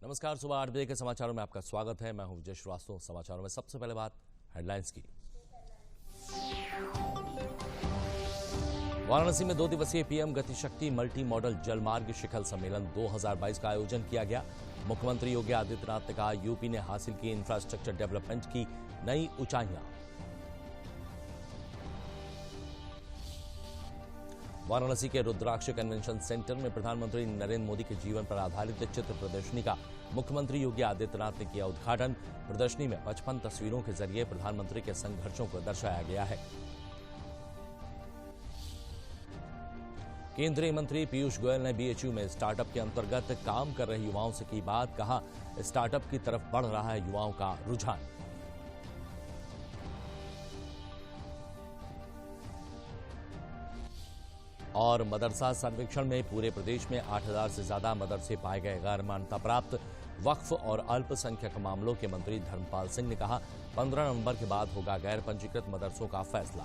नमस्कार, सुबह 8 बजे के समाचारों में आपका स्वागत है। मैं हूं विजय श्रीवास्तव। समाचारों में सबसे पहले बात हेडलाइंस की। वाराणसी में 2 दिवसीय पीएम गतिशक्ति मल्टी मॉडल जलमार्ग शिखर सम्मेलन 2022 का आयोजन किया गया। मुख्यमंत्री योगी आदित्यनाथ ने कहा, यूपी ने हासिल की इंफ्रास्ट्रक्चर डेवलपमेंट की नई ऊंचाइयां। वाराणसी के रुद्राक्ष कन्वेंशन सेंटर में प्रधानमंत्री नरेंद्र मोदी के जीवन पर आधारित चित्र प्रदर्शनी का मुख्यमंत्री योगी आदित्यनाथ ने किया उद्घाटन। प्रदर्शनी में 55 तस्वीरों के जरिए प्रधानमंत्री के संघर्षों को दर्शाया गया है। केंद्रीय मंत्री पीयूष गोयल ने बीएचयू में स्टार्टअप के अंतर्गत काम कर रहे युवाओं से की बात। कहा, स्टार्टअप की तरफ बढ़ रहा है युवाओं का रुझान। और मदरसा सर्वेक्षण में पूरे प्रदेश में 8000 से ज्यादा मदरसे पाए गए गैर मान्यता प्राप्त। वक्फ और अल्पसंख्यक मामलों के मंत्री धर्मपाल सिंह ने कहा, 15 नवंबर के बाद होगा गैर पंजीकृत मदरसों का फैसला।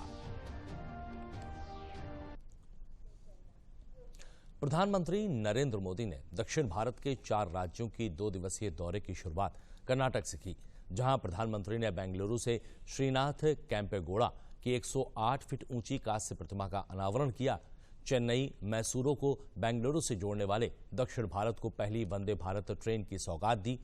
प्रधानमंत्री नरेंद्र मोदी ने दक्षिण भारत के 4 राज्यों की 2 दिवसीय दौरे की शुरुआत कर्नाटक से की, जहां प्रधानमंत्री ने बेंगलुरु से श्रीनाथ कैंपेगौड़ा की 108 फीट ऊंची कांस्य प्रतिमा का अनावरण किया। चेन्नई मैसूरू को बेंगलुरु से जोड़ने वाले दक्षिण भारत को पहली वंदे भारत ट्रेन की सौगात दी।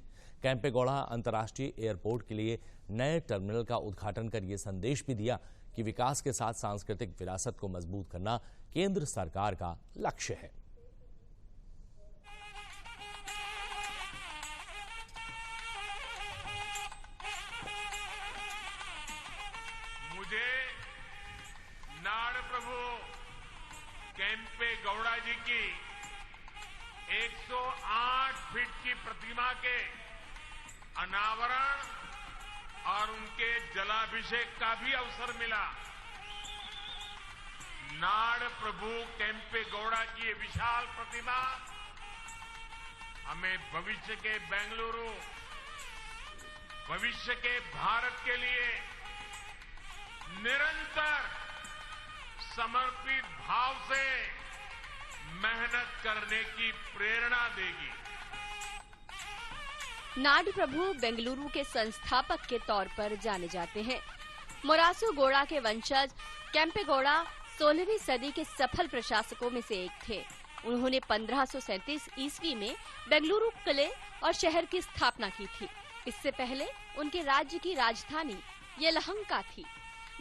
कैंपेगौड़ा अंतर्राष्ट्रीय एयरपोर्ट के लिए नए टर्मिनल का उद्घाटन कर यह संदेश भी दिया कि विकास के साथ सांस्कृतिक विरासत को मजबूत करना केंद्र सरकार का लक्ष्य है। मुझे नाड़ प्रभु कैंपेगौड़ा जी की 108 फीट की प्रतिमा के अनावरण और उनके जलाभिषेक का भी अवसर मिला। नाड़ प्रभु कैंपेगौड़ा की ये विशाल प्रतिमा हमें भविष्य के बेंगलुरु, भविष्य के भारत के लिए निरंतर समर्पित भाव से मेहनत करने की प्रेरणा देगी। नाड़ प्रभु बेंगलुरु के संस्थापक के तौर पर जाने जाते हैं। मोरासु गौड़ा के वंशज कैंपेगौड़ा 16वीं सदी के सफल प्रशासकों में से एक थे। उन्होंने 1537 ईस्वी में बेंगलुरु किले और शहर की स्थापना की थी। इससे पहले उनके राज्य की राजधानी येलहंका थी।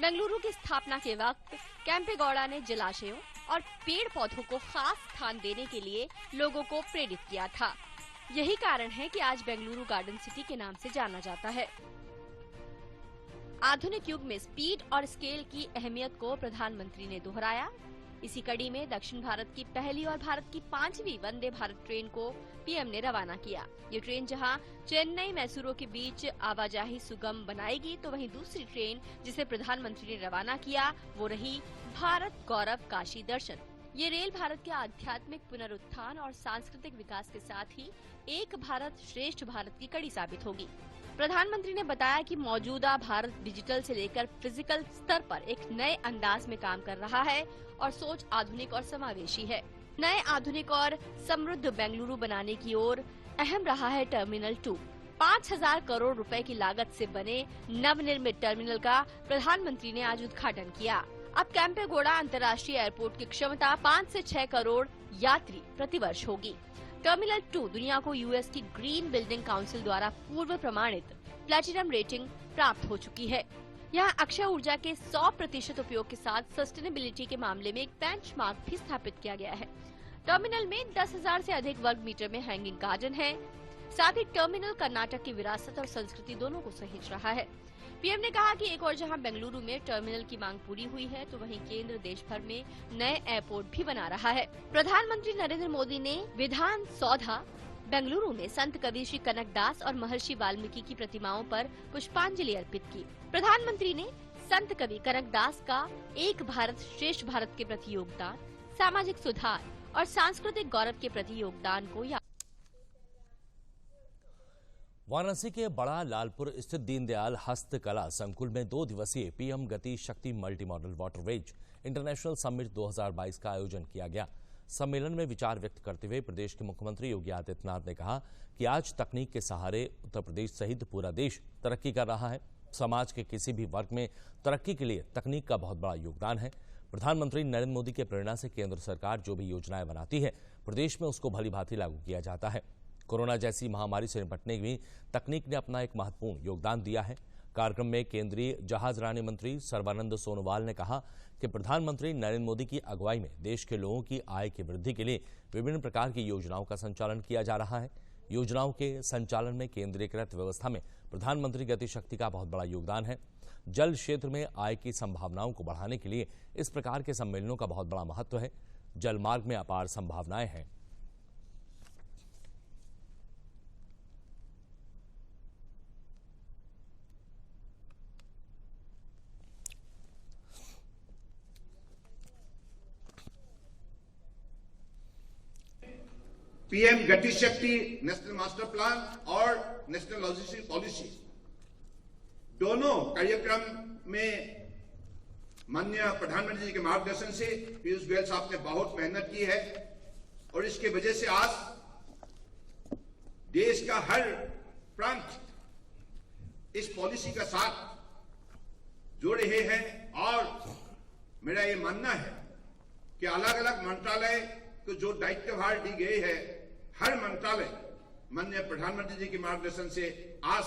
बेंगलुरु की स्थापना के वक्त कैंपेगौड़ा ने जलाशयों और पेड़ पौधों को खास स्थान देने के लिए लोगों को प्रेरित किया था। यही कारण है कि आज बेंगलुरु गार्डन सिटी के नाम से जाना जाता है। आधुनिक युग में स्पीड और स्केल की अहमियत को प्रधानमंत्री ने दोहराया। इसी कड़ी में दक्षिण भारत की पहली और भारत की 5वीं वंदे भारत ट्रेन को पीएम ने रवाना किया। ये ट्रेन जहां चेन्नई मैसूरू के बीच आवाजाही सुगम बनाएगी, तो वहीं दूसरी ट्रेन जिसे प्रधानमंत्री ने रवाना किया वो रही भारत गौरव काशी दर्शन। ये रेल भारत के आध्यात्मिक पुनरुत्थान और सांस्कृतिक विकास के साथ ही एक भारत श्रेष्ठ भारत की कड़ी साबित होगी। प्रधानमंत्री ने बताया कि मौजूदा भारत डिजिटल से लेकर फिजिकल स्तर पर एक नए अंदाज में काम कर रहा है और सोच आधुनिक और समावेशी है। नए आधुनिक और समृद्ध बेंगलुरु बनाने की ओर अहम रहा है टर्मिनल 2। 5000 करोड़ रुपए की लागत से बने नवनिर्मित टर्मिनल का प्रधानमंत्री ने आज उद्घाटन किया। अब कैंपेगौड़ा अंतर्राष्ट्रीय एयरपोर्ट की क्षमता 5 से 6 करोड़ यात्री प्रतिवर्ष होगी। टर्मिनल 2 दुनिया को यूएस की ग्रीन बिल्डिंग काउंसिल द्वारा पूर्व प्रमाणित प्लैटिनम रेटिंग प्राप्त हो चुकी है। यहाँ अक्षय ऊर्जा के 100% उपयोग के साथ सस्टेनेबिलिटी के मामले में एक बेंचमार्क भी स्थापित किया गया है। टर्मिनल में 10,000 से अधिक वर्ग मीटर में हैंगिंग गार्डन है। साथ ही टर्मिनल कर्नाटक की विरासत और संस्कृति दोनों को सहेज रहा है। पीएम ने कहा कि एक और जहां बेंगलुरु में टर्मिनल की मांग पूरी हुई है, तो वहीं केंद्र देश भर में नए एयरपोर्ट भी बना रहा है। प्रधानमंत्री नरेंद्र मोदी ने विधान सौधा बेंगलुरु में संत कवि श्री कनकदास और महर्षि वाल्मीकि की प्रतिमाओं पर पुष्पांजलि अर्पित की। प्रधानमंत्री ने संत कवि कनकदास का एक भारत श्रेष्ठ भारत के प्रति योगदान, सामाजिक सुधार और सांस्कृतिक गौरव के प्रति योगदान को याद। वाराणसी के बड़ा लालपुर स्थित दीनदयाल हस्तकला संकुल में 2 दिवसीय पीएम गति शक्ति multi modal waterways international summit 2022 का आयोजन किया गया। सम्मेलन में विचार व्यक्त करते हुए प्रदेश के मुख्यमंत्री योगी आदित्यनाथ ने कहा कि आज तकनीक के सहारे उत्तर प्रदेश सहित पूरा देश तरक्की कर रहा है। समाज के किसी भी वर्ग में तरक्की के लिए तकनीक का बहुत बड़ा योगदान है। प्रधानमंत्री नरेंद्र मोदी के प्रेरणा से केंद्र सरकार जो भी योजनाएं बनाती है, प्रदेश में उसको भली भांति लागू किया जाता है। कोरोना जैसी महामारी से निपटने में तकनीक ने अपना एक महत्वपूर्ण योगदान दिया है। कार्यक्रम में केंद्रीय जहाजरानी मंत्री सर्बानंद सोनोवाल ने कहा कि प्रधानमंत्री नरेंद्र मोदी की अगुवाई में देश के लोगों की आय की वृद्धि के लिए विभिन्न प्रकार की योजनाओं का संचालन किया जा रहा है। योजनाओं के संचालन में केंद्रीकृत व्यवस्था में प्रधानमंत्री गति शक्ति का बहुत बड़ा योगदान है। जल क्षेत्र में आय की संभावनाओं को बढ़ाने के लिए इस प्रकार के सम्मेलनों का बहुत बड़ा महत्व है। जल मार्ग में अपार संभावनाएं हैं। पीएम गति शक्ति नेशनल मास्टर प्लान और नेशनल लॉजिस्टिक पॉलिसी दोनों कार्यक्रम में माननीय प्रधानमंत्री जी के मार्गदर्शन से पीयूष गोयल साहब ने बहुत मेहनत की है और इसके वजह से आज देश का हर प्रांत इस पॉलिसी का साथ जोड़ रहे हैं। और मेरा ये मानना है कि अलग अलग मंत्रालय को जो दायित्वभार दी गई है, हर मंत्रालय माननीय प्रधानमंत्री जी के मार्गदर्शन से आज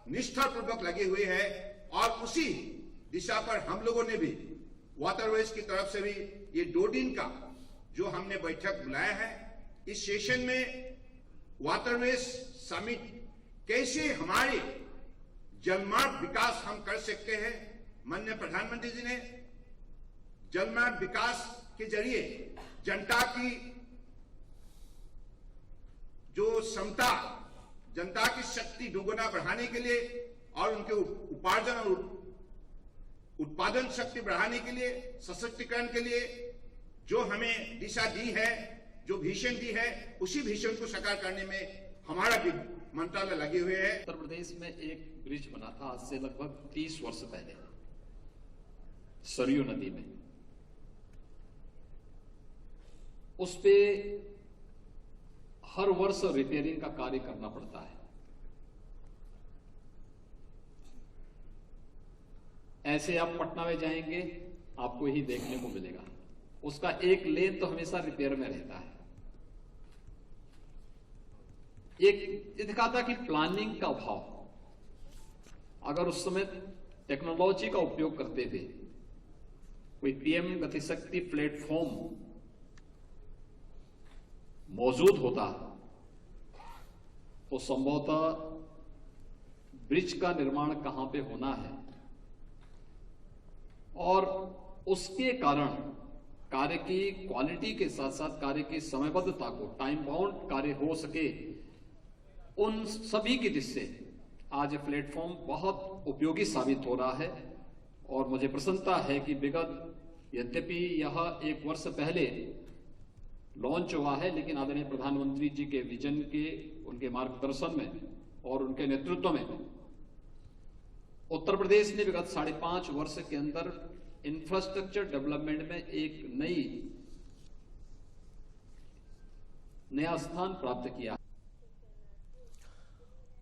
निष्ठापूर्वक लगे हुए हैं। और उसी दिशा पर हम लोगों ने भी वाटरवेज की तरफ से भी ये 2 दिन का जो हमने बैठक बुलाया है, इस सेशन में वाटरवेज समिट कैसे हमारे जलमार्ग विकास हम कर सकते हैं। माननीय प्रधानमंत्री जी ने जलमार्ग विकास के जरिए जनता की जो क्षमता, जनता की शक्ति दोगुना बढ़ाने के लिए और उनके उपार्जन और उत्पादन शक्ति बढ़ाने के लिए, सशक्तिकरण के लिए जो हमें दिशा दी है, जो विजन दी है, उसी विजन को साकार करने में हमारा भी मंत्रालय लगे हुए हैं। उत्तर प्रदेश में एक ब्रिज बना था आज से लगभग 30 वर्ष पहले सरयू नदी में। उस पे हर वर्ष रिपेयरिंग का कार्य करना पड़ता है। ऐसे आप पटना में जाएंगे, आपको यही देखने को मिलेगा, उसका एक लेन तो हमेशा रिपेयर में रहता है। एक दिखाता कि प्लानिंग का अभाव, अगर उस समय टेक्नोलॉजी का उपयोग करते थे, कोई पीएम गतिशक्ति प्लेटफॉर्म मौजूद होता तो संभवतः ब्रिज का निर्माण कहां पे होना है और उसके कारण कार्य की क्वालिटी के साथ साथ कार्य की समयबद्धता को, टाइम बाउंड कार्य हो सके, उन सभी की दृष्टि से आज प्लेटफॉर्म बहुत उपयोगी साबित हो रहा है। और मुझे प्रसन्नता है कि विगत यद्यपि यह 1 वर्ष पहले लॉन्च हुआ है, लेकिन आदरणीय प्रधानमंत्री जी के विजन के, उनके मार्गदर्शन में और उनके नेतृत्व में उत्तर प्रदेश ने विगत 5.5 वर्ष के अंदर इंफ्रास्ट्रक्चर डेवलपमेंट में एक नया स्थान प्राप्त किया।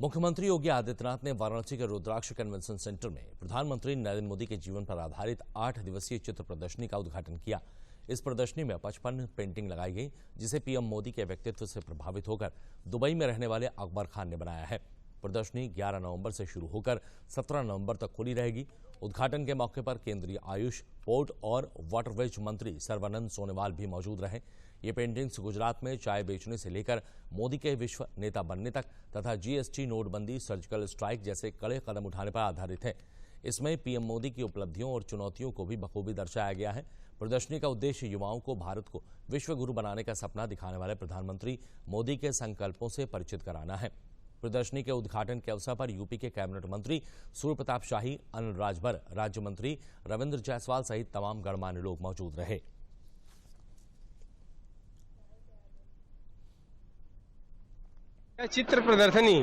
मुख्यमंत्री योगी आदित्यनाथ ने वाराणसी के रुद्राक्ष कन्वेंशन सेंटर में प्रधानमंत्री नरेंद्र मोदी के जीवन पर आधारित 8 दिवसीय चित्र प्रदर्शनी का उद्घाटन किया। इस प्रदर्शनी में 55 पेंटिंग लगाई गई, जिसे पीएम मोदी के व्यक्तित्व से प्रभावित होकर दुबई में रहने वाले अकबर खान ने बनाया है। प्रदर्शनी 11 नवंबर से शुरू होकर 17 नवंबर तक खुली रहेगी। उद्घाटन के मौके पर केंद्रीय आयुष, पोर्ट और वाटरवेज मंत्री सर्बानंद सोनोवाल भी मौजूद रहे। ये पेंटिंग्स गुजरात में चाय बेचने से लेकर मोदी के विश्व नेता बनने तक तथा जीएसटी, नोटबंदी, सर्जिकल स्ट्राइक जैसे कड़े कदम उठाने पर आधारित है। इसमें पीएम मोदी की उपलब्धियों और चुनौतियों को भी बखूबी दर्शाया गया है। प्रदर्शनी का उद्देश्य युवाओं को भारत को विश्व गुरु बनाने का सपना दिखाने वाले प्रधानमंत्री मोदी के संकल्पों से परिचित कराना है। प्रदर्शनी के उद्घाटन के अवसर पर यूपी के कैबिनेट मंत्री सूर्य प्रताप शाही, अनिल राजभर, राज्य मंत्री रविंद्र जायसवाल सहित तमाम गणमान्य लोग मौजूद रहे। चित्र प्रदर्शनी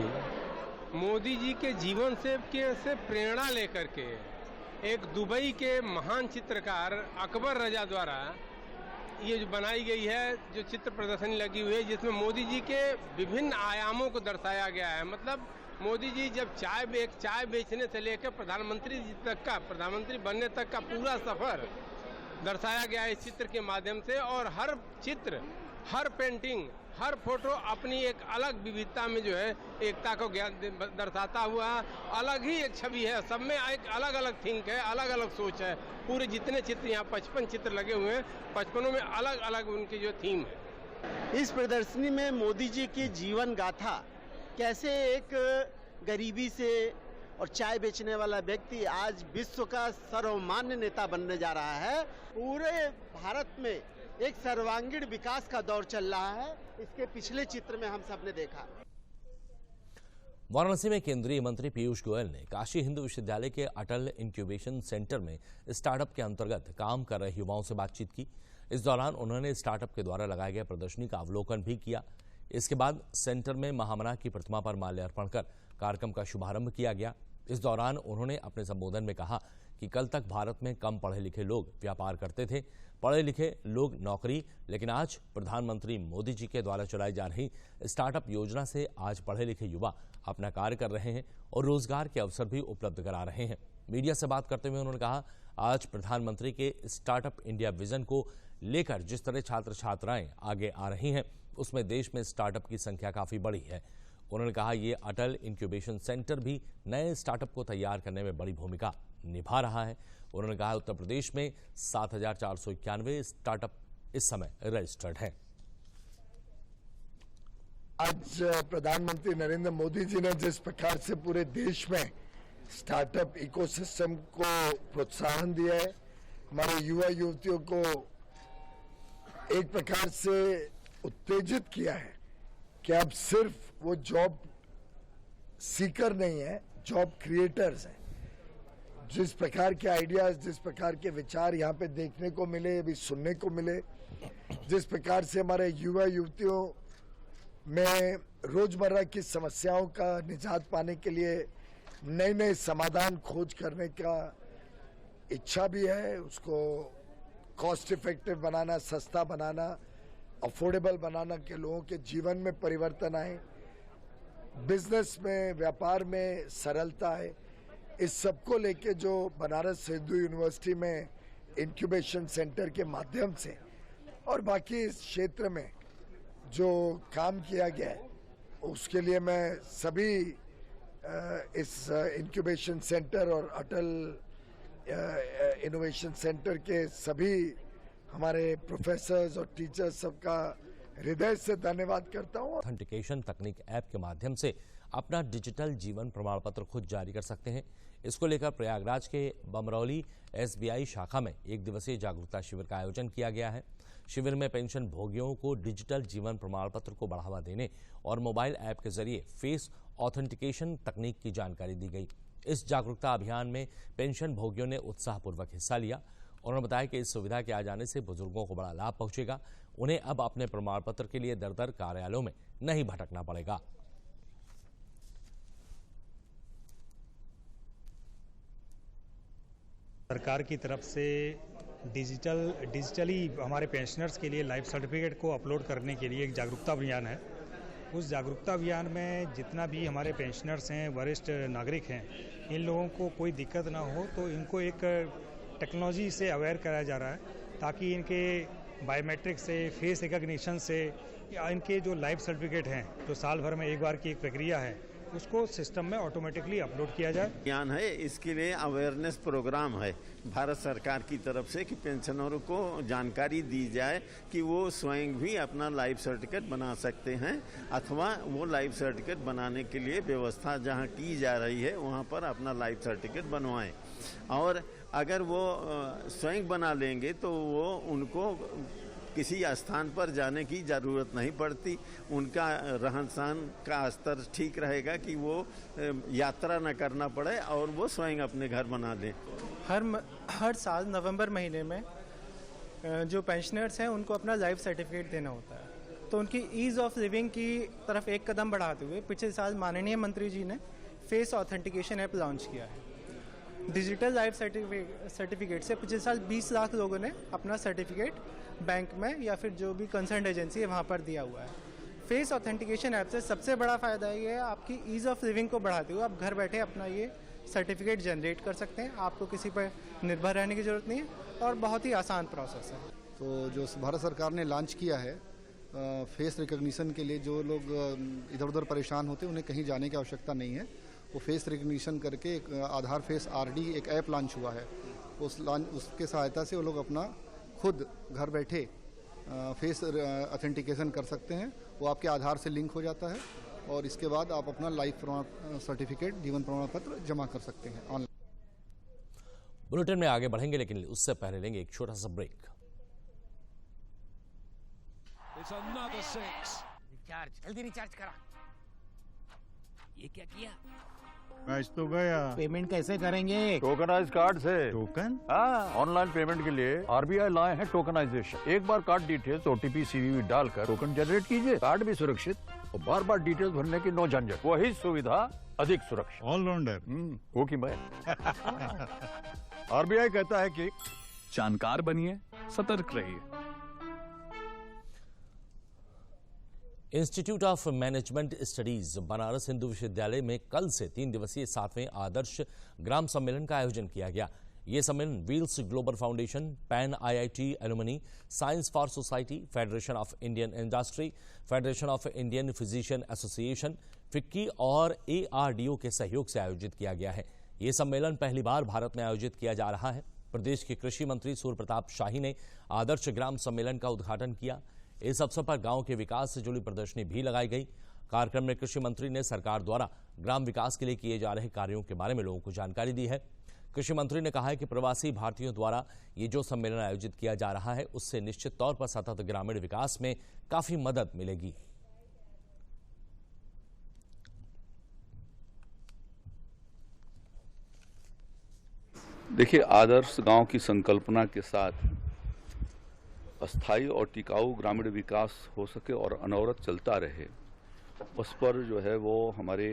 मोदी जी के जीवन से प्रेरणा लेकर के एक दुबई के महान चित्रकार अकबर रजा द्वारा ये जो बनाई गई है, जो चित्र प्रदर्शनी लगी हुई है, जिसमें मोदी जी के विभिन्न आयामों को दर्शाया गया है। मतलब मोदी जी जब चाय बेचने से लेकर प्रधानमंत्री बनने तक का पूरा सफर दर्शाया गया है इस चित्र के माध्यम से। और हर चित्र, हर पेंटिंग, हर फोटो अपनी एक अलग विविधता में जो है एकता को दर्शाता हुआ अलग ही एक छवि है। सब में एक अलग अलग थिंक है, अलग अलग सोच है। पूरे जितने चित्र यहाँ 55 चित्र लगे हुए हैं, 55 में अलग अलग उनकी जो थीम है। इस प्रदर्शनी में मोदी जी की जीवन गाथा, कैसे एक गरीबी से और चाय बेचने वाला व्यक्ति आज विश्व का सर्वमान्य नेता बनने जा रहा है। पूरे भारत में एक सर्वांगीण विकास का दौर चल रहा है। इसके पिछले चित्र में हम सब ने देखा। वाराणसी में केंद्रीय मंत्री पीयूष गोयल ने काशी हिंदू विश्वविद्यालय के अटल इंक्यूबेशन सेंटर में स्टार्टअप के अंतर्गत काम कर रहे युवाओं से बातचीत की। इस दौरान उन्होंने स्टार्टअप के द्वारा लगाए गए प्रदर्शनी का अवलोकन भी किया। इसके बाद सेंटर में महामना की प्रतिमा पर माल्यार्पण कर कार्यक्रम का शुभारंभ किया गया। इस दौरान उन्होंने अपने संबोधन में कहा कि कल तक भारत में कम पढ़े लिखे लोग व्यापार करते थे, पढ़े लिखे लोग नौकरी, लेकिन आज प्रधानमंत्री मोदी जी के द्वारा चलाई जा रही स्टार्टअप योजना से आज पढ़े लिखे युवा अपना कार्य कर रहे हैं और रोजगार के अवसर भी उपलब्ध करा रहे हैं। मीडिया से बात करते हुए उन्होंने कहा, आज प्रधानमंत्री के स्टार्टअप इंडिया विजन को लेकर जिस तरह छात्र छात्राएं आगे आ रही हैं, उसमें देश में स्टार्टअप की संख्या काफी बड़ी है। उन्होंने कहा, ये अटल इंक्यूबेशन सेंटर भी नए स्टार्टअप को तैयार करने में बड़ी भूमिका निभा रहा है। उन्होंने कहा, उत्तर प्रदेश में 7,491 स्टार्टअप इस समय रजिस्टर्ड हैं। आज प्रधानमंत्री नरेंद्र मोदी जी ने जिस प्रकार से पूरे देश में स्टार्टअप इकोसिस्टम को प्रोत्साहन दिया है, हमारे युवा युवतियों को एक प्रकार से उत्तेजित किया है कि अब सिर्फ वो जॉब सीकर नहीं है, जॉब क्रिएटर्स हैं। जिस प्रकार के आइडियाज, जिस प्रकार के विचार यहाँ पे देखने को मिले, अभी सुनने को मिले, जिस प्रकार से हमारे युवा युवतियों में रोजमर्रा की समस्याओं का निजात पाने के लिए नए नए समाधान खोज करने का इच्छा भी है, उसको कॉस्ट इफेक्टिव बनाना, सस्ता बनाना, अफोर्डेबल बनाना के लोगों के जीवन में परिवर्तन आए, बिजनेस में, व्यापार में सरलता है। इस सब को लेके जो बनारस हिंदू यूनिवर्सिटी में इंक्यूबेशन सेंटर के माध्यम से और बाकी इस क्षेत्र में जो काम किया गया है, उसके लिए मैं सभी इस इंक्यूबेशन सेंटर और अटल इनोवेशन सेंटर के सभी हमारे प्रोफेसर्स और टीचर्स सबका हृदय से धन्यवाद करता हूँ। ऑथेंटिकेशन तकनीक ऐप के माध्यम से अपना डिजिटल जीवन प्रमाण पत्र खुद जारी कर सकते हैं। इसको लेकर प्रयागराज के बमरौली SBI शाखा में एक दिवसीय जागरूकता शिविर का आयोजन किया गया है। शिविर में पेंशन भोगियों को डिजिटल जीवन प्रमाण पत्र को बढ़ावा देने और मोबाइल ऐप के जरिए फेस ऑथेंटिकेशन तकनीक की जानकारी दी गई। इस जागरूकता अभियान में पेंशन भोगियों ने उत्साहपूर्वक हिस्सा लिया। उन्होंने बताया कि इस सुविधा के आ जाने से बुजुर्गों को बड़ा लाभ पहुंचेगा। उन्हें अब अपने प्रमाण पत्र के लिए दर दर कार्यालयों में नहीं भटकना पड़ेगा। सरकार की तरफ से डिजिटली हमारे पेंशनर्स के लिए लाइफ सर्टिफिकेट को अपलोड करने के लिए एक जागरूकता अभियान है। उस जागरूकता अभियान में जितना भी हमारे पेंशनर्स हैं, वरिष्ठ नागरिक हैं, इन लोगों को कोई दिक्कत ना हो, तो इनको एक टेक्नोलॉजी से अवेयर कराया जा रहा है ताकि इनके बायोमेट्रिक से, फेस रिकग्निशन से, या इनके जो लाइफ सर्टिफिकेट हैं, जो साल भर में एक बार की एक प्रक्रिया है, उसको सिस्टम में ऑटोमेटिकली अपलोड किया जाए। ज्ञान है, इसके लिए अवेयरनेस प्रोग्राम है भारत सरकार की तरफ से कि पेंशनरों को जानकारी दी जाए कि वो स्वयं भी अपना लाइफ सर्टिफिकेट बना सकते हैं, अथवा वो लाइफ सर्टिफिकेट बनाने के लिए व्यवस्था जहां की जा रही है वहां पर अपना लाइफ सर्टिफिकेट बनवाएं। और अगर वो स्वयं बना लेंगे तो वो उनको किसी स्थान पर जाने की ज़रूरत नहीं पड़ती। उनका रहन सहन का स्तर ठीक रहेगा कि वो यात्रा न करना पड़े और वो स्वयं अपने घर बना लें। हर साल नवंबर महीने में जो पेंशनर्स हैं उनको अपना लाइफ सर्टिफिकेट देना होता है, तो उनकी ईज़ ऑफ लिविंग की तरफ एक कदम बढ़ाते हुए पिछले साल माननीय मंत्री जी ने फेस ऑथेंटिकेशन ऐप लॉन्च किया है। डिजिटल लाइफ सर्टिफिकेट से पिछले साल 20 लाख लोगों ने अपना सर्टिफिकेट बैंक में या फिर जो भी कंसर्न एजेंसी है वहाँ पर दिया हुआ है। फेस ऑथेंटिकेशन ऐप से सबसे बड़ा फ़ायदा ये है, आपकी ईज़ ऑफ लिविंग को बढ़ाते हुए आप घर बैठे अपना ये सर्टिफिकेट जनरेट कर सकते हैं। आपको किसी पर निर्भर रहने की ज़रूरत नहीं है और बहुत ही आसान प्रोसेस है। तो जो भारत सरकार ने लॉन्च किया है फेस रिकग्निशन के लिए, जो लोग इधर उधर परेशान होते हैं उन्हें कहीं जाने की आवश्यकता नहीं है। वो फेस रिकग्निशन करके एक आधार फेस आरडी एक ऐप लॉन्च हुआ है, उसके सहायता से वो लोग अपना खुद घर बैठे फेस ऑथेंटिकेशन कर सकते हैं। वो आपके आधार से लिंक हो जाता है और इसके बाद आप अपना लाइफ प्रमाण सर्टिफिकेट, जीवन प्रमाण पत्र जमा कर सकते हैं ऑनलाइन। बुलेटिन में आगे बढ़ेंगे, लेकिन उससे पहले लेंगे एक छोटा सा ब्रेक। जल्दी रिचार्ज करा। ये क्या किया? मैच तो गया। पेमेंट कैसे करेंगे? टोकनाइज कार्ड से। टोकन? हाँ, ऑनलाइन पेमेंट के लिए आरबीआई लाए हैं टोकनाइजेशन। एक बार कार्ड डिटेल्स, ओटीपी, सीवीवी डालकर टोकन जनरेट कीजिए। कार्ड भी सुरक्षित और बार बार डिटेल्स भरने की नो झंझट। वही सुविधा अधिक सुरक्षित। ऑलराउंडर हो कि मैं। आरबीआई कहता है कि जानकार बनिए, सतर्क रहिए। Institute of management studies Banaras Hindu विश्वविद्यालय में कल से 3 दिवसीय 7वें आदर्श ग्राम सम्मेलन का आयोजन किया गया। ये सम्मेलन wheels global foundation, pan IIT alumni, science for society, federation of Indian industry, federation of Indian physician association, FICCI और एआरडीओ के सहयोग से आयोजित किया गया है। ये सम्मेलन पहली बार भारत में आयोजित किया जा रहा है। प्रदेश के कृषि मंत्री सूर्य प्रताप शाही ने आदर्श ग्राम सम्मेलन का उद्घाटन किया। इस अवसर पर गांव के विकास से जुड़ी प्रदर्शनी भी लगाई गई। कार्यक्रम में कृषि मंत्री ने सरकार द्वारा ग्राम विकास के लिए किए जा रहे कार्यों के बारे में लोगों को जानकारी दी है। कृषि मंत्री ने कहा है कि प्रवासी भारतीयों द्वारा ये जो सम्मेलन आयोजित किया जा रहा है, उससे निश्चित तौर पर सतत ग्रामीण विकास में काफी मदद मिलेगी। देखिए, आदर्श गांव की संकल्पना के साथ अस्थायी और टिकाऊ ग्रामीण विकास हो सके और अनवरत चलता रहे, उस पर जो है वो हमारे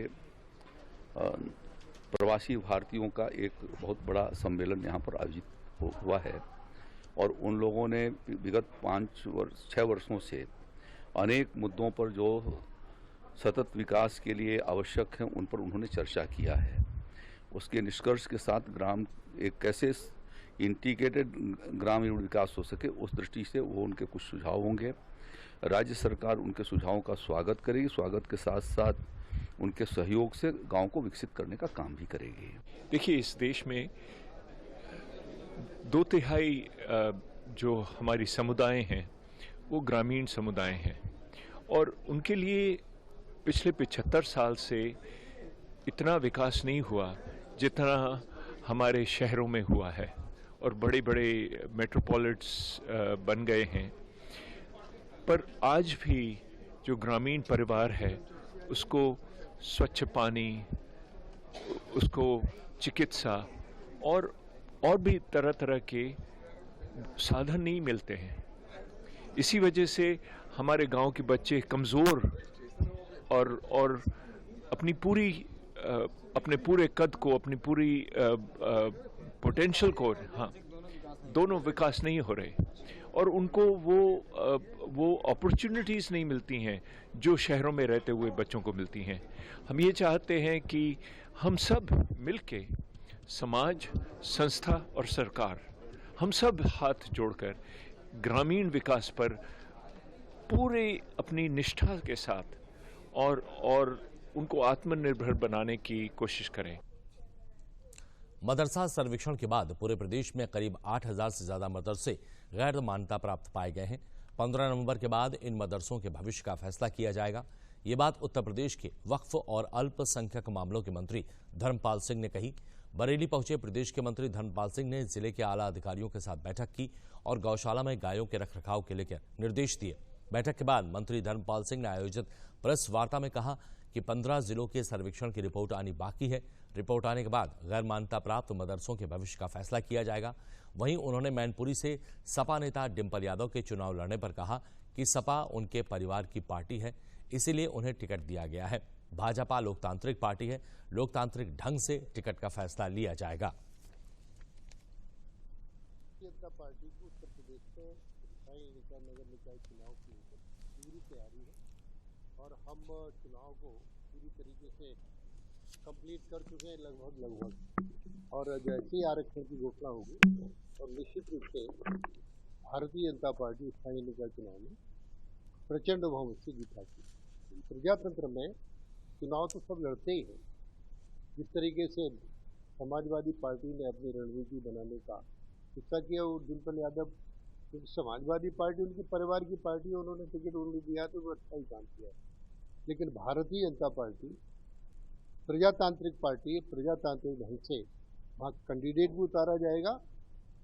प्रवासी भारतीयों का एक बहुत बड़ा सम्मेलन यहाँ पर आयोजित हुआ है। और उन लोगों ने विगत 6 वर्षों से अनेक मुद्दों पर जो सतत विकास के लिए आवश्यक हैं उन पर उन्होंने चर्चा किया है। उसके निष्कर्ष के साथ ग्राम एक कैसे इंटीग्रेटेड ग्रामीण विकास हो सके, उस दृष्टि से वो उनके कुछ सुझाव होंगे। राज्य सरकार उनके सुझावों का स्वागत करेगी, स्वागत के साथ साथ उनके सहयोग से गांव को विकसित करने का काम भी करेगी। देखिए, इस देश में 2/3 जो हमारी समुदाय हैं वो ग्रामीण समुदाय हैं और उनके लिए पिछले 75 साल से इतना विकास नहीं हुआ जितना हमारे शहरों में हुआ है और बड़े बड़े मेट्रोपॉलिट्स बन गए हैं। पर आज भी जो ग्रामीण परिवार है उसको स्वच्छ पानी, उसको चिकित्सा और भी तरह तरह के साधन नहीं मिलते हैं। इसी वजह से हमारे गांव के बच्चे कमज़ोर और अपने पूरे कद को, अपनी पूरी पोटेंशियल को, हाँ, दोनों विकास नहीं हो रहे और उनको वो अपॉर्चुनिटीज़ नहीं मिलती हैं जो शहरों में रहते हुए बच्चों को मिलती हैं। हम ये चाहते हैं कि हम सब मिलके, समाज, संस्था और सरकार, हम सब हाथ जोड़कर ग्रामीण विकास पर पूरे अपनी निष्ठा के साथ और उनको आत्मनिर्भर बनाने की कोशिश करें। मदरसा सर्वेक्षण के बाद पूरे प्रदेश में करीब 8000 से ज्यादा मदरसे गैर मान्यता प्राप्त पाए गए हैं। 15 नवंबर के बाद इन मदरसों के भविष्य का फैसला किया जाएगा। ये बात उत्तर प्रदेश के वक्फ और अल्पसंख्यक मामलों के मंत्री धर्मपाल सिंह ने कही। बरेली पहुंचे प्रदेश के मंत्री धर्मपाल सिंह ने जिले के आला अधिकारियों के साथ बैठक की और गौशाला में गायों के रखरखाव के लेकर निर्देश दिए। बैठक के बाद मंत्री धर्मपाल सिंह ने आयोजित प्रेस वार्ता में कहा कि 15 जिलों के सर्वेक्षण की रिपोर्ट आनी बाकी है। रिपोर्ट आने के बाद गैर मान्यता प्राप्त मदरसों के भविष्य का फैसला किया जाएगा। वहीं उन्होंने मैनपुरी से सपा नेता डिंपल यादव के चुनाव लड़ने पर कहा कि सपा उनके परिवार की पार्टी है, इसीलिए उन्हें टिकट दिया गया है। भाजपा लोकतांत्रिक पार्टी है, लोकतांत्रिक ढंग से टिकट का फैसला लिया जाएगा। भारतीय जनता पार्टी की उत्तर प्रदेश में स्थानीय निकाय नगर निकाय चुनाव की पूरी तैयारी है और हम चुनाव को पूरी तरीके से कंप्लीट कर चुके हैं लगभग और जैसे ही आरक्षण की घोषणा होगी और निश्चित रूप से भारतीय जनता पार्टी स्थानीय निकाय चुनाव में प्रचंड बहुमत से जीत पाती। प्रजातंत्र में चुनाव तो सब लड़ते ही हैं। जिस तरीके से समाजवादी पार्टी ने अपनी रणनीति बनाने का हिस्सा किया, वो डिम्पल यादव क्योंकि समाजवादी पार्टी उनकी परिवार की पार्टी है, उन्होंने टिकट उन्हें दिया तो वो अच्छा ही काम किया। लेकिन भारतीय जनता पार्टी प्रजातांत्रिक पार्टी, प्रजातांत्रिक ढंग से वहाँ कैंडिडेट भी उतारा जाएगा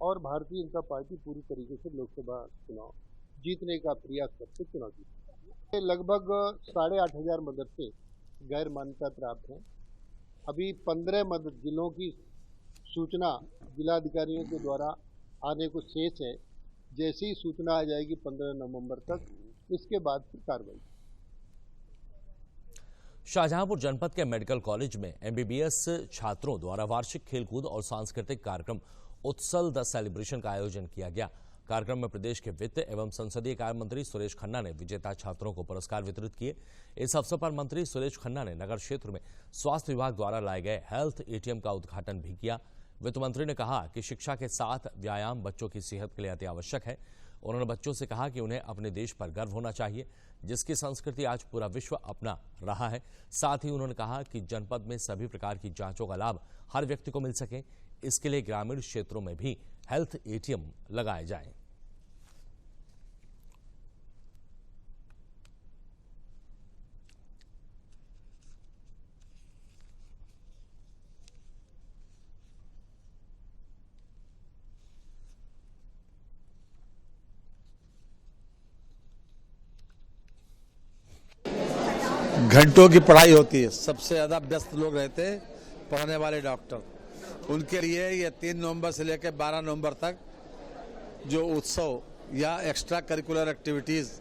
और भारतीय जनता पार्टी पूरी तरीके से लोकसभा चुनाव जीतने का प्रयास करके चुनाव जीतेगी। लगभग 8,500 मदरसे गैर मान्यता प्राप्त हैं। अभी 15 जिलों की सूचना जिलाधिकारियों के द्वारा आने को शेष है। जैसी ही सूचना आ जाएगी 15 नवंबर तक, इसके बाद फिर कार्रवाई। शाहजहांपुर जनपद के मेडिकल कॉलेज में एमबीबीएस छात्रों द्वारा वार्षिक खेलकूद और सांस्कृतिक कार्यक्रम उत्सल द सेलिब्रेशन का आयोजन किया गया। कार्यक्रम में प्रदेश के वित्त एवं संसदीय कार्य मंत्री सुरेश खन्ना ने विजेता छात्रों को पुरस्कार वितरित किए। इस अवसर पर मंत्री सुरेश खन्ना ने नगर क्षेत्र में स्वास्थ्य विभाग द्वारा लाए गए हेल्थ एटीएम का उद्घाटन भी किया। वित्त मंत्री ने कहा कि शिक्षा के साथ व्यायाम बच्चों की सेहत के लिए अति आवश्यक है। उन्होंने बच्चों से कहा कि उन्हें अपने देश पर गर्व होना चाहिए, जिसकी संस्कृति आज पूरा विश्व अपना रहा है। साथ ही उन्होंने कहा कि जनपद में सभी प्रकार की जांचों का लाभ हर व्यक्ति को मिल सके, इसके लिए ग्रामीण क्षेत्रों में भी हेल्थ एटीएम लगाए जाएं। घंटों की पढ़ाई होती है, सबसे ज़्यादा व्यस्त लोग रहते हैं पढ़ने वाले डॉक्टर। उनके लिए ये 3 नवंबर से लेकर 12 नवंबर तक जो उत्सव या एक्स्ट्रा करिकुलर एक्टिविटीज़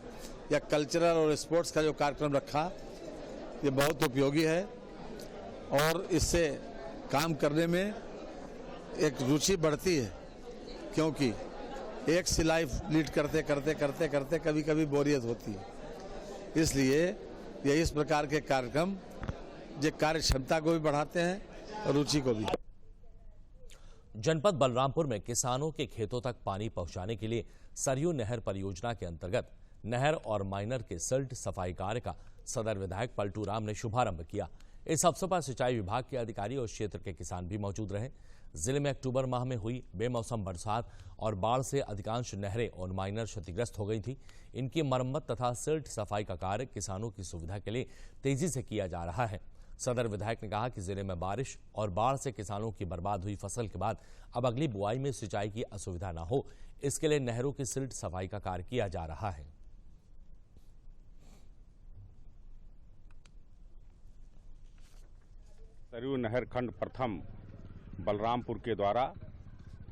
या कल्चरल और स्पोर्ट्स का जो कार्यक्रम रखा, ये बहुत उपयोगी है और इससे काम करने में एक रुचि बढ़ती है, क्योंकि एक सी लाइफ लीड करते करते करते करते कभी कभी बोरियत होती है। इसलिए ये इस प्रकार के कार्यक्रम जो कार्य क्षमता को भी बढ़ाते हैं और रुचि को भी। जनपद बलरामपुर में किसानों के खेतों तक पानी पहुंचाने के लिए सरयू नहर परियोजना के अंतर्गत नहर और माइनर के सिल्ट सफाई कार्य का सदर विधायक पलटू राम ने शुभारंभ किया। इस अवसर पर सिंचाई विभाग के अधिकारी और क्षेत्र के किसान भी मौजूद रहे। जिले में अक्टूबर माह में हुई बेमौसम बरसात और बाढ़ से अधिकांश नहरें और माइनर क्षतिग्रस्त हो गई थी। इनकी मरम्मत तथा सिल्ट सफाई का कार्य किसानों की सुविधा के लिए तेजी से किया जा रहा है। सदर विधायक ने कहा कि जिले में बारिश और बाढ़ से किसानों की बर्बाद हुई फसल के बाद अब अगली बुआई में सिंचाई की असुविधा न हो, इसके लिए नहरों की सिल्ट सफाई का कार्य किया जा रहा है। सरयू नहर खंड प्रथम बलरामपुर के द्वारा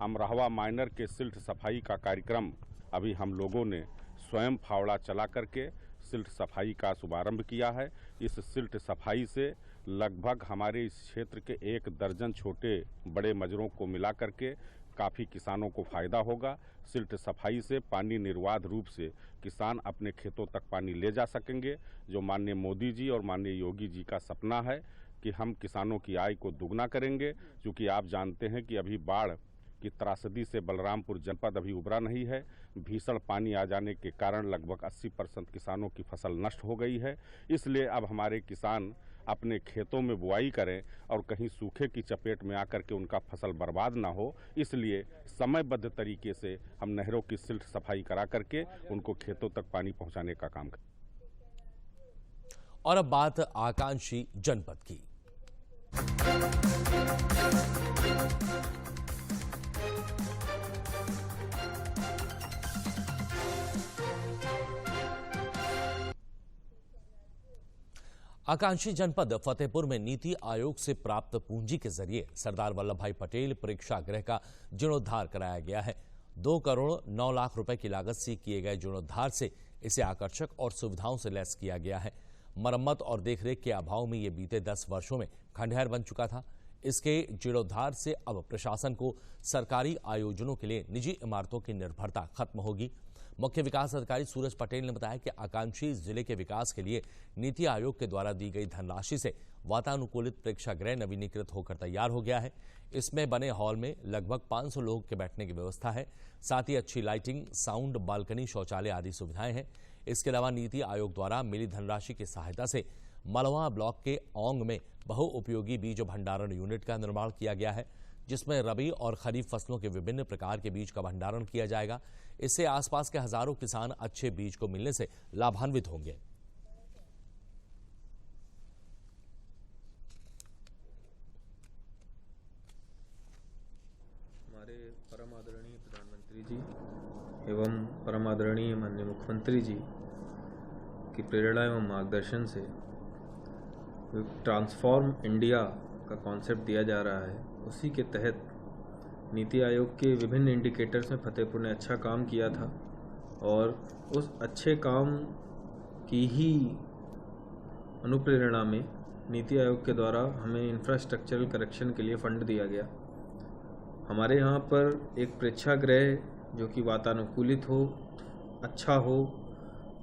अमरहवा माइनर के सिल्ट सफाई का कार्यक्रम अभी हम लोगों ने स्वयं फावड़ा चला करके सिल्ट सफाई का शुभारंभ किया है। इस सिल्ट सफाई से लगभग हमारे इस क्षेत्र के 1 दर्जन छोटे बड़े मजरों को मिला करके काफ़ी किसानों को फायदा होगा। सिल्ट सफाई से पानी निर्बाध रूप से किसान अपने खेतों तक पानी ले जा सकेंगे, जो माननीय मोदी जी और माननीय योगी जी का सपना है कि हम किसानों की आय को दुगना करेंगे। क्योंकि आप जानते हैं कि अभी बाढ़ की त्रासदी से बलरामपुर जनपद अभी उबरा नहीं है। भीषण पानी आ जाने के कारण लगभग 80% किसानों की फसल नष्ट हो गई है। इसलिए अब हमारे किसान अपने खेतों में बुआई करें और कहीं सूखे की चपेट में आकर के उनका फसल बर्बाद ना हो, इसलिए समयबद्ध तरीके से हम नहरों की सिल्ट सफाई करा करके उनको खेतों तक पानी पहुंचाने का काम करें। और अब बात आकांक्षी जनपद की। आकांक्षी जनपद फतेहपुर में नीति आयोग से प्राप्त पूंजी के जरिए सरदार वल्लभ भाई पटेल प्रेक्षागृह का जीर्णोद्धार कराया गया है। 2 करोड़ 9 लाख रुपए की लागत से किए गए जीर्णोद्धार से इसे आकर्षक और सुविधाओं से लैस किया गया है। मरम्मत और देखरेख के अभाव में ये बीते 10 वर्षों में खंडहर बन चुका था। इसके जीर्णोद्धार से अब प्रशासन को सरकारी आयोजनों के लिए निजी इमारतों की निर्भरता खत्म होगी। मुख्य विकास अधिकारी सूरज पटेल ने बताया कि आकांक्षी जिले के विकास के लिए नीति आयोग के द्वारा दी गई धनराशि से वातानुकूलित प्रेक्षागृह नवीनीकृत होकर तैयार हो गया है। इसमें बने हॉल में लगभग 500 लोगों के बैठने की व्यवस्था है। साथ ही अच्छी लाइटिंग, साउंड, बालकनी, शौचालय आदि सुविधाएं हैं। इसके अलावा नीति आयोग द्वारा मिली धनराशि की सहायता से मलवा ब्लॉक के औंग में बहुउपयोगी बीज भंडारण यूनिट का निर्माण किया गया है, जिसमें रबी और खरीफ फसलों के विभिन्न प्रकार के बीज का भंडारण किया जाएगा। इससे आसपास के हजारों किसान अच्छे बीज को मिलने से लाभान्वित होंगे। हमारे परम आदरणीय प्रधानमंत्री जी एवं परम आदरणीय माननीय मुख्यमंत्री जी की प्रेरणा एवं मार्गदर्शन से ट्रांसफॉर्म इंडिया का कॉन्सेप्ट दिया जा रहा है। उसी के तहत नीति आयोग के विभिन्न इंडिकेटर्स में फतेहपुर ने अच्छा काम किया था और उस अच्छे काम की ही अनुप्रेरणा में नीति आयोग के द्वारा हमें इंफ्रास्ट्रक्चरल करेक्शन के लिए फंड दिया गया। हमारे यहाँ पर एक प्रेक्षागृह जो कि वातानुकूलित हो, अच्छा हो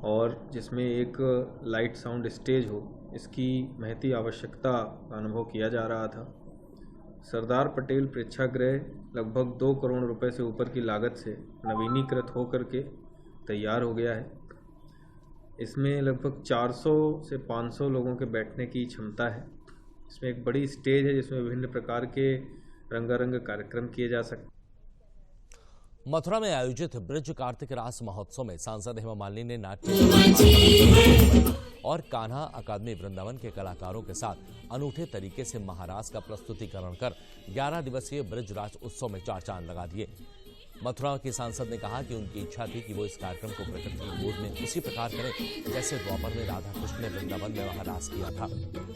और जिसमें एक लाइट साउंड स्टेज हो, इसकी महती आवश्यकता का अनुभव किया जा रहा था। सरदार पटेल प्रेक्षागृह लगभग 2 करोड़ रुपए से ऊपर की लागत से नवीनीकृत होकर के तैयार हो गया है। इसमें लगभग 400 से 500 लोगों के बैठने की क्षमता है। इसमें एक बड़ी स्टेज है जिसमें विभिन्न प्रकार के रंगारंग कार्यक्रम किए जा सकते हैं। मथुरा में आयोजित ब्रज कार्तिक रास महोत्सव में सांसद हेमा मालिनी ने नाट्य और कान्हा अकादमी वृंदावन के कलाकारों के साथ अनूठे तरीके से महारास का प्रस्तुतिकरण कर 11 दिवसीय ब्रज रास उत्सव में 4 चांद लगा दिए। मथुरा की सांसद ने कहा कि उनकी इच्छा थी कि वो इस कार्यक्रम को प्रकृति की गोद में उसी प्रकार करें जैसे द्वापर में राधा कृष्ण ने वृंदावन में महारास किया था।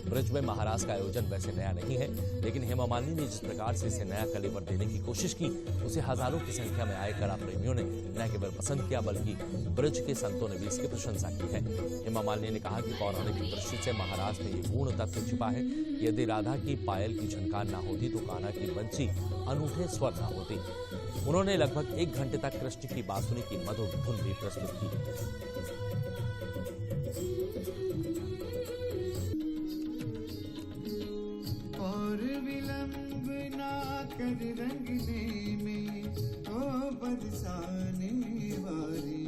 ब्रज में महारास का आयोजन वैसे नया नहीं है, लेकिन हेमा मालिनी ने जिस प्रकार से इसे नया कलेवर देने की कोशिश की, उसे हजारों की संख्या में आए कला प्रेमियों ने न केवल पसंद किया बल्कि ब्रज के संतों ने भी इसकी प्रशंसा की है। हेमा मालिनी ने कहा कि पौराणिक दृष्टि से महारास में ये पूर्ण तत्व छिपा है। यदि राधा की पायल की झनकार न होती तो कान्हा की बंसी अनूठे स्वर न होती। उन्होंने लगभग 1 घंटे तक कृष्ण की बांसुरी की मधुर धुन भी प्रस्तुत की। और विलंब ना कर रंगने में ओ बरसाने वाली